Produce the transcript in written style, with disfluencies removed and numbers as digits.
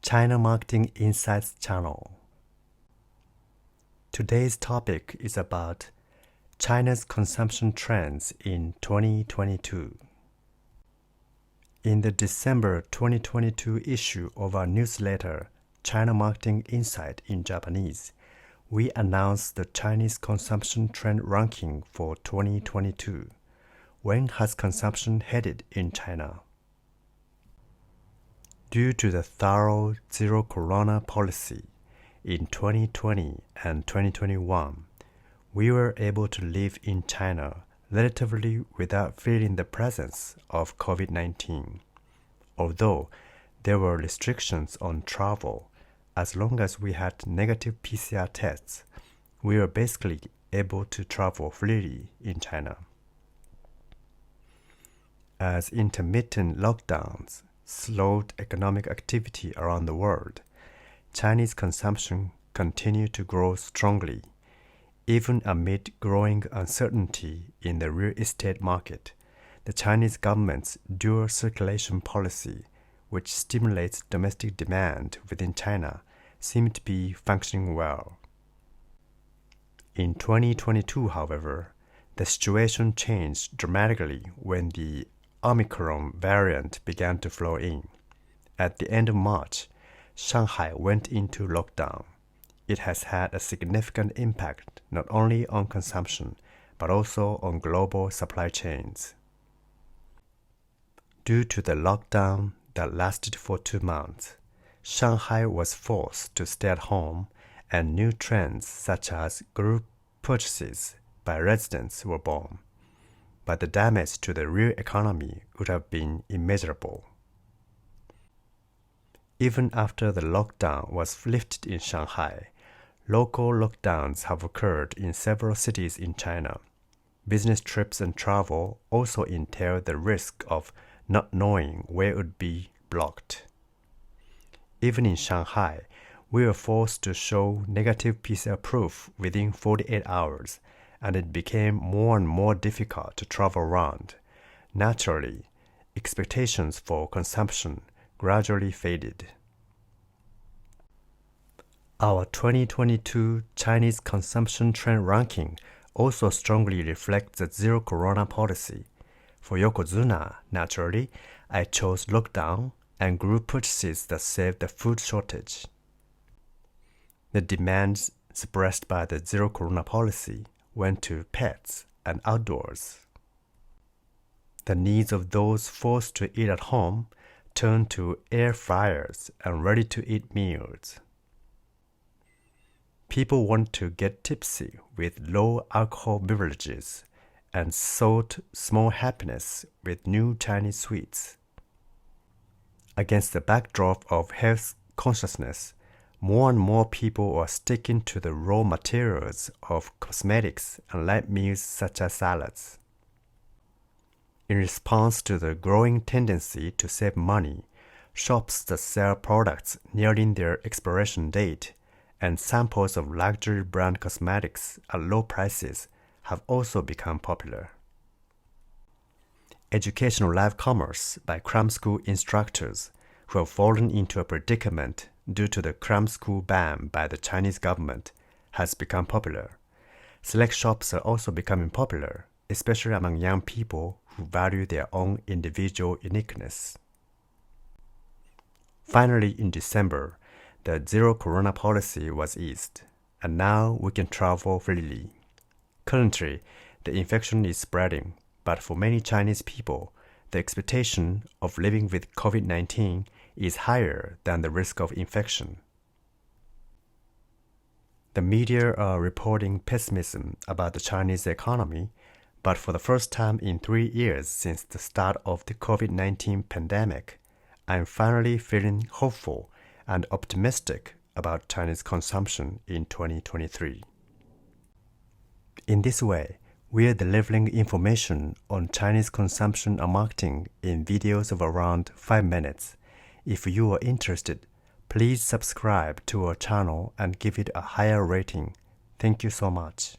China Marketing Insights channel. Today's topic is about China's consumption trends in 2022. In the December 2022 issue of our newsletter, China Marketing Insight in Japanese, we announced the Chinese consumption trend ranking for 2022. When has consumption headed in China? Due to the thorough zero-corona policy in 2020 and 2021, we were able to live in China relatively without feeling the presence of COVID-19. Although there were restrictions on travel, as long as we had negative PCR tests, we were basically able to travel freely in China. As intermittent lockdowns slowed economic activity around the world, Chinese consumption continued to grow strongly. Even amid growing uncertainty in the real estate market, the Chinese government's dual circulation policy, which stimulates domestic demand within China, seemed to be functioning well. In 2022, however, the situation changed dramatically when the Omicron variant began to flow in. At the end of March, Shanghai went into lockdown. It has had a significant impact not only on consumption, but also on global supply chains. Due to the lockdown that lasted for 2 months, Shanghai was forced to stay at home, and new trends such as group purchases by residents were born. But the damage to the real economy would have been immeasurable. Even after the lockdown was lifted in Shanghai, local lockdowns have occurred in several cities in China. Business trips and travel also entail the risk of not knowing where it would be blocked. Even in Shanghai, we were forced to show negative PCR proof within 48 hours, and it became more and more difficult to travel around. Naturally, expectations for consumption gradually faded. Our 2022 Chinese consumption trend ranking also strongly reflects the zero-corona policy. For Yokozuna, naturally, I chose lockdown and group purchases that saved the food shortage. The demands suppressed by the zero-corona policy went to pets and outdoors. The needs of those forced to eat at home turned to air fryers and ready-to-eat meals. People want to get tipsy with low-alcohol beverages and sought small happiness with new Chinese sweets. Against the backdrop of health consciousness, more and more people are sticking to the raw materials of cosmetics and light meals such as salads. In response to the growing tendency to save money, shops that sell products nearing their expiration date and samples of luxury brand cosmetics at low prices have also become popular. Educational live commerce by cram school instructors who have fallen into a predicament due to the cram school ban by the Chinese government has become popular. Select shops are also becoming popular, especially among young people who value their own individual uniqueness. Finally, in December, the zero-corona policy was eased, and now we can travel freely. Currently, the infection is spreading, but for many Chinese people, the expectation of living with COVID-19 is higher than the risk of infection. The media are reporting pessimism about the Chinese economy, but for the first time in 3 years since the start of the COVID-19 pandemic, I'm finally feeling hopeful and optimistic about Chinese consumption in 2023. In this way, we are delivering information on Chinese consumption and marketing in videos of around 5 minutes. If you are interested, please subscribe to our channel and give it a higher rating. Thank you so much.